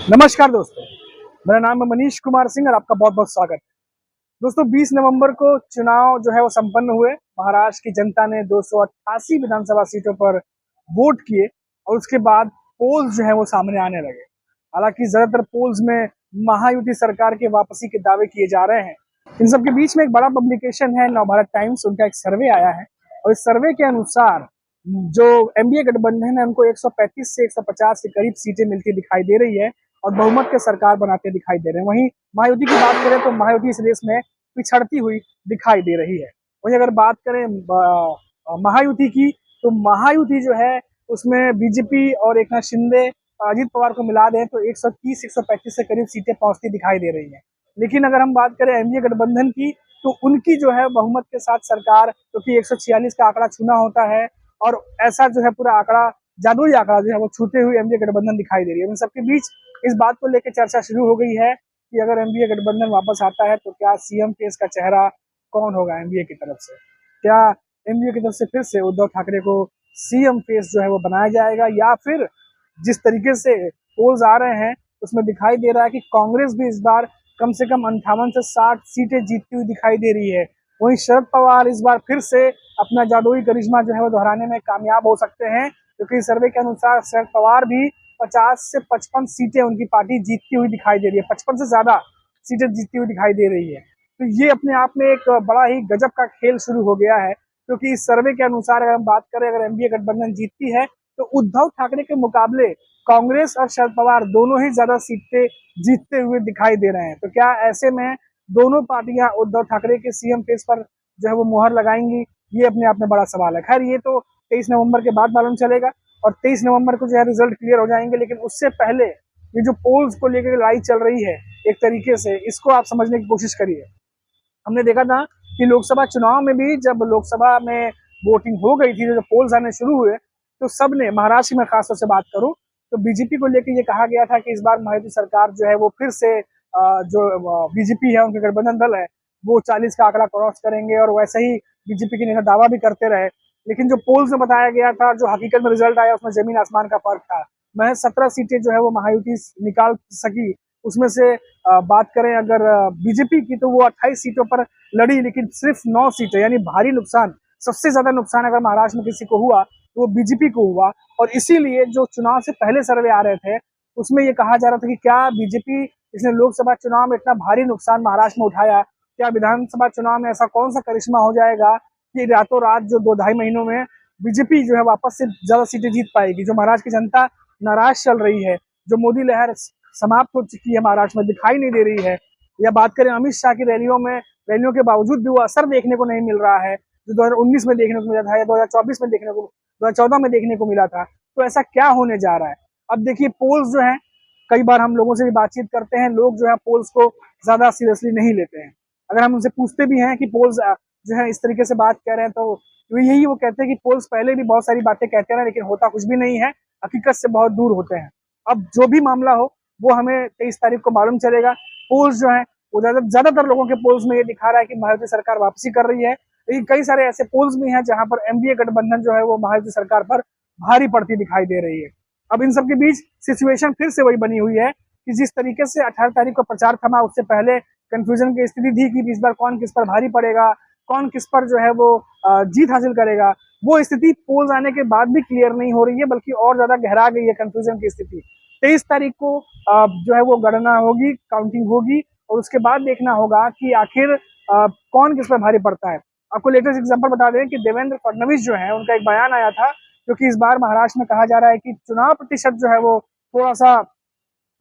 नमस्कार दोस्तों, मेरा नाम है मनीष कुमार सिंह और आपका बहुत बहुत स्वागत है। दोस्तों 20 नवंबर को चुनाव जो है वो संपन्न हुए। महाराष्ट्र की जनता ने 288 विधानसभा सीटों पर वोट किए और उसके बाद पोल्स जो है वो सामने आने लगे। हालांकि ज्यादातर पोल्स में महायुति सरकार के वापसी के दावे किए जा रहे हैं। इन सब के बीच में एक बड़ा पब्लिकेशन है नवभारत टाइम्स, उनका एक सर्वे आया है और इस सर्वे के अनुसार जो एनडीए गठबंधन है उनको 135 से 150 के करीब सीटें मिलती दिखाई दे रही है और बहुमत के सरकार बनाते दिखाई दे रहे हैं। वहीं महायुति की बात करें तो महायुति इस रेस में पिछड़ती हुई दिखाई दे रही है। वहीं अगर बात करें महायुति की, तो महायुति जो है उसमें बीजेपी और एकनाथ शिंदे अजित पवार को मिला दें तो 130-135 से करीब सीटें पहुंचती दिखाई दे रही है। लेकिन अगर हम बात करें एनडीए गठबंधन की, तो उनकी जो है बहुमत के साथ सरकार, क्योंकि 146 का आंकड़ा छूना होता है और ऐसा जो है पूरा आंकड़ा, जादुई आंकड़ा जो है वो छूते हुए एनडीए गठबंधन दिखाई दे रही है। इन सबके बीच इस बात को लेकर चर्चा शुरू हो गई है कि अगर एनडीए गठबंधन वापस आता है तो क्या सीएम फेस का चेहरा कौन होगा एनडीए की तरफ से? क्या एनडीए की तरफ से फिर से उद्धव ठाकरे को सीएम फेस जो है वो बनाया जाएगा, या फिर जिस तरीके से पोल्स आ रहे हैं उसमें दिखाई दे रहा है कि कांग्रेस भी इस बार कम से कम 58 से 60 सीटें जीतती हुई दिखाई दे रही है। वहीं शरद पवार इस बार फिर से अपना जादुई करिश्मा जो है वो दोहराने में कामयाब हो सकते हैं, क्योंकि सर्वे के अनुसार शरद पवार भी 50 से 55 सीटें उनकी पार्टी जीतती हुई दिखाई दे रही है, 55 से ज्यादा सीटें जीतती हुई दिखाई दे रही है। तो ये अपने आप में एक बड़ा ही गजब का खेल शुरू हो गया है, क्योंकि इस सर्वे के अनुसार अगर हम बात करें, अगर एनडीए गठबंधन जीतती है तो उद्धव ठाकरे के मुकाबले कांग्रेस और शरद पवार दोनों ही ज्यादा सीटें जीतते हुए दिखाई दे रहे हैं। तो क्या ऐसे में दोनों पार्टियां उद्धव ठाकरे के सीएम फेस पर जो है वो मुहर लगाएंगी? ये अपने आप में बड़ा सवाल है। खैर, ये तो 23 नवंबर के बाद मालूम चलेगा और 23 नवंबर को जो है रिजल्ट क्लियर हो जाएंगे। लेकिन उससे पहले ये जो पोल्स को लेकर लड़ाई चल रही है एक तरीके से, इसको आप समझने की कोशिश करिए। हमने देखा था कि लोकसभा चुनाव में भी जब लोकसभा में वोटिंग हो गई थी, जो पोल्स आने शुरू हुए, तो सबने, महाराष्ट्र में खासतौर से बात करूं तो बीजेपी को लेकर ये कहा गया था कि इस बार महायुति सरकार जो है वो फिर से जो बीजेपी है, उनके गठबंधन दल है, वो 40 का आंकड़ा क्रॉस करेंगे और वैसे ही बीजेपी के नेता दावा भी करते रहे। लेकिन जो पोल्स में बताया गया था, जो हकीकत में रिजल्ट आया, उसमें जमीन आसमान का फर्क था। महज 17 सीटें जो है वो महायुति निकाल सकी। उसमें से बात करें अगर बीजेपी की, तो वो 28 सीटों पर लड़ी, लेकिन सिर्फ 9 सीटें, यानी भारी नुकसान, सबसे ज्यादा नुकसान अगर महाराष्ट्र में किसी को हुआ तो वो बीजेपी को हुआ। और इसीलिए जो चुनाव से पहले सर्वे आ रहे थे उसमें ये कहा जा रहा था कि क्या बीजेपी, इसने लोकसभा चुनाव में इतना भारी नुकसान महाराष्ट्र में उठाया, क्या विधानसभा चुनाव में ऐसा कौन सा करिश्मा हो जाएगा कि रातों रात जो 2-2.5 महीनों में बीजेपी जो है वापस से ज्यादा सीटें जीत पाएगी? जो महाराष्ट्र की जनता नाराज चल रही है, जो मोदी लहर समाप्त हो चुकी है महाराष्ट्र में, दिखाई नहीं दे रही है। या बात करें अमित शाह की रैलियों में, रैलियों के बावजूद भी वो असर देखने को नहीं मिल रहा है जो 2019 में देखने को मिला था या 2024 में देखने को, 2014 में देखने को मिला था। तो ऐसा क्या होने जा रहा है? अब देखिए, पोल्स जो है, कई बार हम लोगों से भी बातचीत करते हैं, लोग जो है पोल्स को ज्यादा सीरियसली नहीं लेते हैं। अगर हम उनसे पूछते भी हैं कि पोल्स जो है इस तरीके से बात कर रहे हैं, तो यही वो कहते हैं कि पोल्स पहले भी बहुत सारी बातें कहते हैं, लेकिन होता कुछ भी नहीं है, हकीकत से बहुत दूर होते हैं। अब जो भी मामला हो वो हमें 23 तारीख को मालूम चलेगा। पोल्स जो है वो ज्यादातर लोगों के पोल्स में ये दिखा रहा है कि महायुति सरकार वापसी कर रही है, लेकिन कई सारे ऐसे पोल्स भी हैं जहां पर एनडीए गठबंधन जो है वो महायुति सरकार पर भारी पड़ती दिखाई दे रही है। अब इन सबके बीच सिचुएशन फिर से वही बनी हुई है कि जिस तरीके से 18 तारीख को प्रचार थमा, उससे पहले कंफ्यूजन की स्थिति थी कि इस बार कौन किस पर भारी पड़ेगा, कौन किस पर जो है वो जीत हासिल करेगा। वो स्थिति पोल्स आने के बाद भी क्लियर नहीं हो रही है, बल्कि और ज्यादा गहरा गई है कंफ्यूजन की स्थिति। 23 तारीख को जो है वो गणना होगी, काउंटिंग होगी और उसके बाद देखना होगा कि आखिर कौन किस पर भारी पड़ता है। आपको लेटेस्ट एग्जांपल बता दें कि देवेंद्र फडणवीस जो है, उनका एक बयान आया था, क्योंकि इस बार महाराष्ट्र में कहा जा रहा है कि चुनाव प्रतिशत जो है वो थोड़ा सा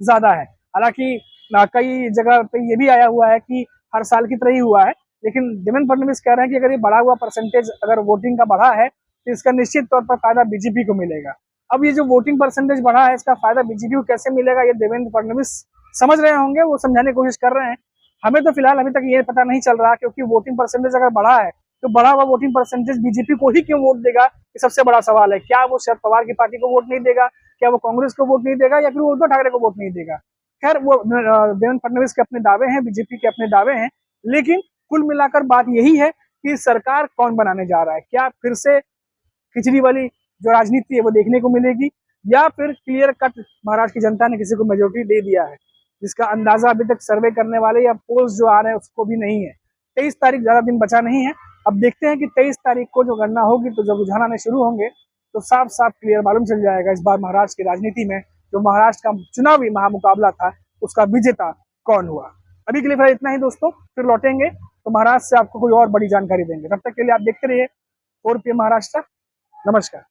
ज्यादा है। हालांकि कई जगह पे ये भी आया हुआ है कि हर साल की तरह ही हुआ है, लेकिन देवेंद्र फडणवीस कह रहे हैं कि अगर ये बढ़ा हुआ परसेंटेज, अगर वोटिंग का बढ़ा है, तो इसका निश्चित तौर पर फायदा बीजेपी को मिलेगा। अब ये जो वोटिंग परसेंटेज बढ़ा है, इसका फायदा बीजेपी को कैसे मिलेगा, ये देवेंद्र फडणवीस समझ रहे होंगे, वो समझाने की कोशिश कर रहे हैं। हमें तो फिलहाल अभी तक ये पता नहीं चल रहा, क्योंकि वोटिंग परसेंटेज अगर बढ़ा है तो बढ़ा हुआ वोटिंग परसेंटेज बीजेपी को ही क्यों वोट देगा, ये सबसे बड़ा सवाल है। क्या वो शरद पवार की पार्टी को वोट नहीं देगा, क्या वो कांग्रेस को वोट नहीं देगा, या फिर वो उद्धव ठाकरे को वोट नहीं देगा? खैर, वो देवेंद्र फडणवीस के अपने दावे हैं, बीजेपी के अपने दावे हैं, लेकिन कुल मिलाकर बात यही है कि सरकार कौन बनाने जा रहा है। क्या फिर से खिचड़ी वाली जो राजनीति है वो देखने को मिलेगी, या फिर क्लियर कट महाराष्ट्र की जनता ने किसी को मेजोरिटी दे दिया है, जिसका अंदाजा अभी तक सर्वे करने वाले या पोल्स जो आ रहे हैं उसको भी नहीं है। 23 तारीख, ज्यादा दिन बचा नहीं है। अब देखते हैं कि 23 तारीख को जो गणना होगी तो जब रुझान आने शुरू होंगे तो साफ साफ क्लियर मालूम चल जाएगा इस बार महाराष्ट्र की राजनीति में जो महाराष्ट्र का चुनावी महामुकाबला था उसका विजेता कौन हुआ। अभी के लिए फिर इतना ही दोस्तों, फिर लौटेंगे तो महाराष्ट्र से आपको कोई और बड़ी जानकारी देंगे। तब तक के लिए आप देखते रहिए 4 PM महाराष्ट्र। नमस्कार।